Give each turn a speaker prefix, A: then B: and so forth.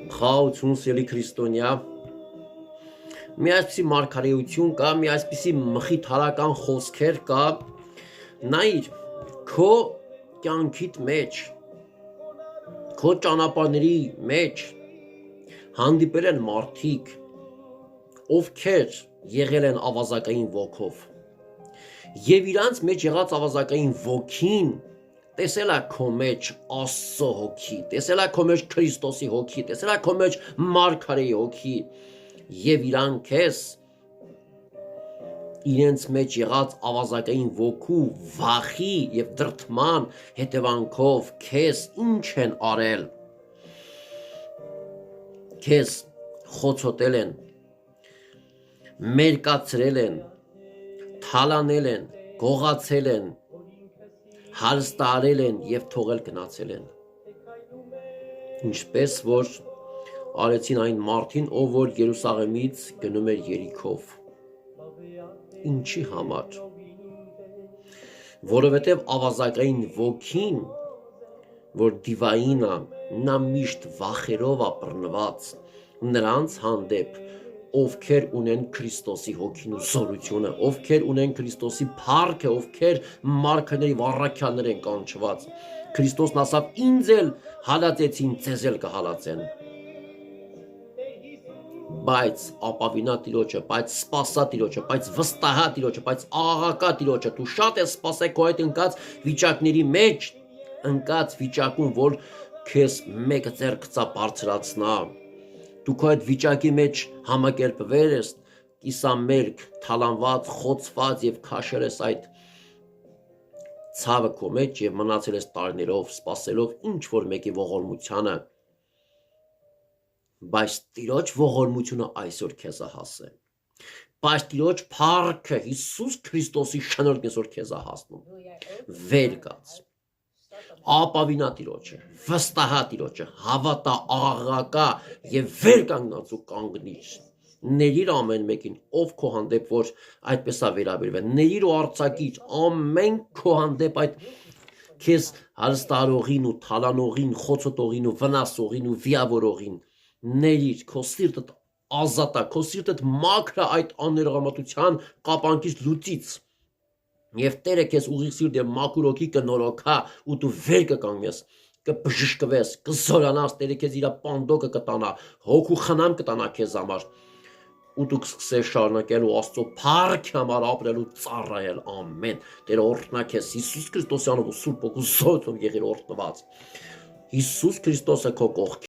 A: Խաղաղություն սիրելի քրիստոնյա, մի այսպիսի մարգարեություն կա, մի այսպիսի մխիթարական խոսքեր կա, նայիր, քո կյանքիդ մեջ, քո ճանապարհների մեջ հանդիպել են մարդիկ, ովքեր եղել են ավազակային ոգով, եւ իրանց մեջ եղած ավազակային ոգին տեսել է քո մեջ Աստծո հոգի, տեսել է քո մեջ Քրիստոսի հոգի, տեսել է քո մեջ մարգարեի հոգի, եւ իրանք քեզ իրենց մեջ եղած ավազակային ոգու վախի եւ դրդման հետևանքով քեզ ինչ են արել, քեզ խոցոտել են, մերկացրել են, թալանել են, գողացել են, հարստարել են եւ թողել գնացել են, ինչպես որ արեցին այն մարդին, ով որ Երուսաղեմից գնում էր Երիքով, ինչի համար, որովհետև ավազակային ոգին, որ դիվային է, նա միշտ վախերով է բռնված նրանց հանդեպ, ովքեր ունեն Քրիստոսի հոգին ու զորությունը, ովքեր ունեն Քրիստոսի փառքը, ովքեր մարգարեների առաքյալներ են կանչված, Քրիստոսն ասավ, ինձ էլ հալածեցին, ձեզ էլ կհալածեն, բայց ապավինա Տիրոջը, բայց սպասա Տիրոջը, բայց վստահա Տիրոջը, բայց աղաղակա Տիրոջը, դու շատ ես սպասել քո այդ ընկած վիճակների մեջ, ընկած վիճակում, որ քեզ մեկ ձեռք ծա բարձրացնա, դու քո այդ վիճակի մեջ համակերպվել ես, կիսամերկ, թալանված, խոցված եւ քաշել ես այդ ցավը քո մեջ եւ մնացել ես տարիներով սպասելով ինչ որ մեկի ողորմությանը, բայց Տիրոջ ողորմությունը այսօր քեզ է հասել, բայց Տիրոջ փառքը Հիսուս Քրիստոսի շնորհքն այսօր քեզ է հասնում, վեր կաց, ապավինա Տիրոջը, վստահա Տիրոջը, հավատա, աղաղակա եւ վեր կանգնած ու կանգնիր, ներիր ամեն մեկին, ով քո հանդեպ որ այդպես է վերաբերվել, ներիր ու արձակիր ամեն քո հանդեպ այդ քեզ հարստարողին ու թալանողին, խոցոտողին ու վնասողին ու վիավորողին, ներիր, քո սիրտդ ազատա, քո սիրտդ մաքրա այդ աներողամտության կապանքից լուծից եւ Տերը քեզ ուղիղ սիրտ եւ մաքուր հոգի կնորոքա ու դու վեր կկանգնես, կբժշկվես, կզորանաս, Տերը քեզ իր պանդոկը կտանա, հոգու խնամ կտանա քեզ համար ու դու կսկսես շարունակել ու Աստծո փառքի համար ապրել ու ծառայել, ամեն, Տերը օրհնա քեզ Հիսուս Քրիստոսի անունով ու Սուրբ Հոգու զորությամբ եղիր օրհնված, Հիսուս Քրիստոսը քո կողքին